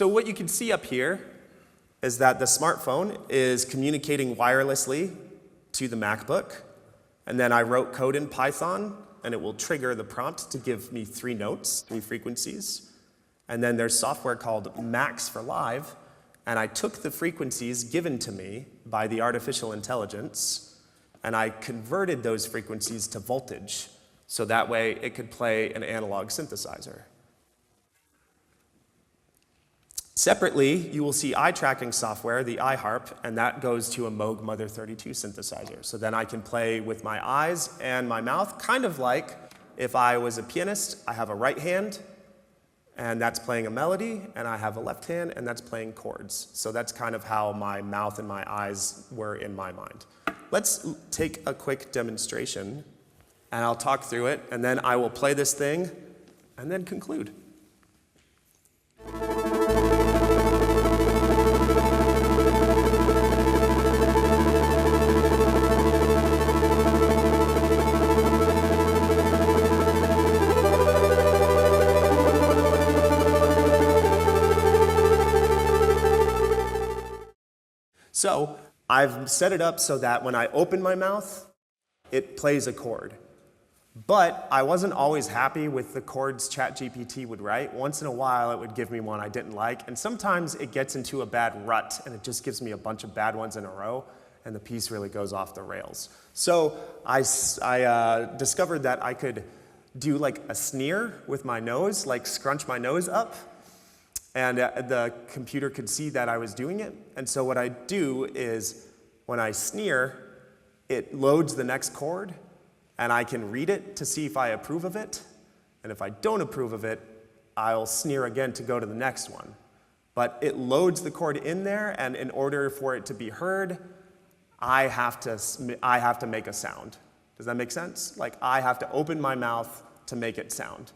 So what you can see up here is that the smartphone is communicating wirelessly to the MacBook. And then I wrote code in Python, and it will trigger the prompt to give me 3 notes, 3 frequencies. And then there's software called Max for Live, and I took the frequencies given to me by the artificial intelligence, and I converted those frequencies to voltage, so that way it could play an analog synthesizer. Separately, you will see eye tracking software, the EyeHarp, and that goes to a Moog Mother 32 synthesizer. So then I can play with my eyes and my mouth, kind of like if I was a pianist, I have a right hand, and that's playing a melody, and I have a left hand, and that's playing chords. So that's kind of how my mouth and my eyes were in my mind. Let's take a quick demonstration, and I'll talk through it, and then I will play this thing, and then conclude. So I've set it up so that when I open my mouth, it plays a chord. But I wasn't always happy with the chords ChatGPT would write. Once in a while, it would give me one I didn't like. And sometimes it gets into a bad rut, and it just gives me a bunch of bad ones in a row, and the piece really goes off the rails. So I discovered that I could do like a sneer with my nose, like scrunch my nose up. And the computer could see that I was doing it. And so what I do is, when I sneer, it loads the next chord, and I can read it to see if I approve of it. And if I don't approve of it, I'll sneer again to go to the next one. But it loads the chord in there, and in order for it to be heard, I have to make a sound. Does that make sense? Like, I have to open my mouth to make it sound.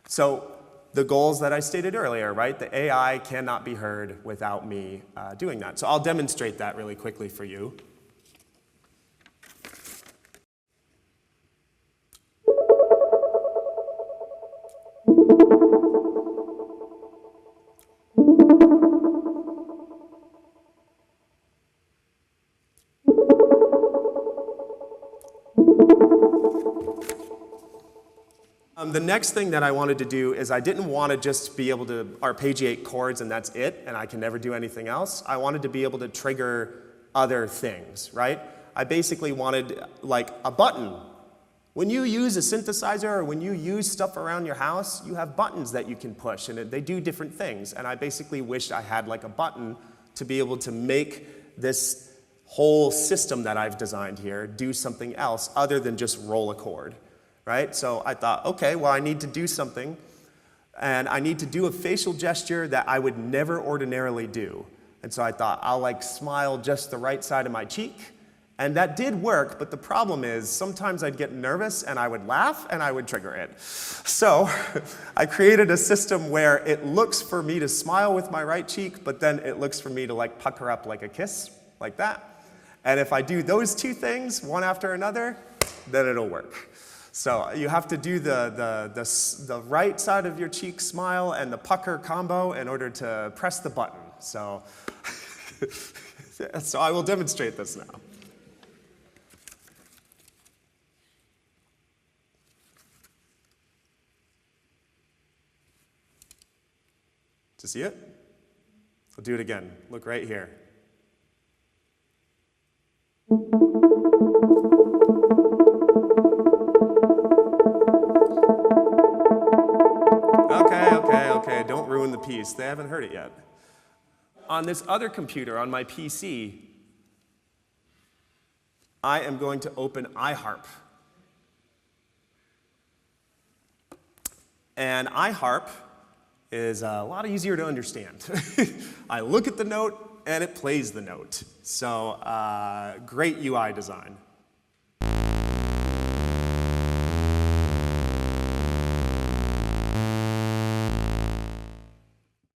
So the goals that I stated earlier, right? The AI cannot be heard without me doing that. So I'll demonstrate that really quickly for you. The next thing that I wanted to do is I didn't want to just be able to arpeggiate chords and that's it, and I can never do anything else. I wanted to be able to trigger other things, right? I basically wanted like a button. When you use a synthesizer or when you use stuff around your house, you have buttons that you can push, and they do different things. And I basically wished I had like a button to be able to make this whole system that I've designed here do something else other than just roll a chord. Right? So I thought, okay, well, I need to do something, and I need to do a facial gesture that I would never ordinarily do. And so I thought, I'll like smile just the right side of my cheek, and that did work, but the problem is sometimes I'd get nervous and I would laugh and I would trigger it. So I created a system where it looks for me to smile with my right cheek, but then it looks for me to like pucker up like a kiss, like that. And if I do those 2 things, one after another, then it'll work. So you have to do the right side of your cheek smile and the pucker combo in order to press the button. So, so I will demonstrate this now. To see it? I'll do it again. Look right here. Okay, don't ruin the piece. They haven't heard it yet. On this other computer, on my PC, I am going to open EyeHarp. And EyeHarp is a lot easier to understand. I look at the note, and it plays the note. So great UI design.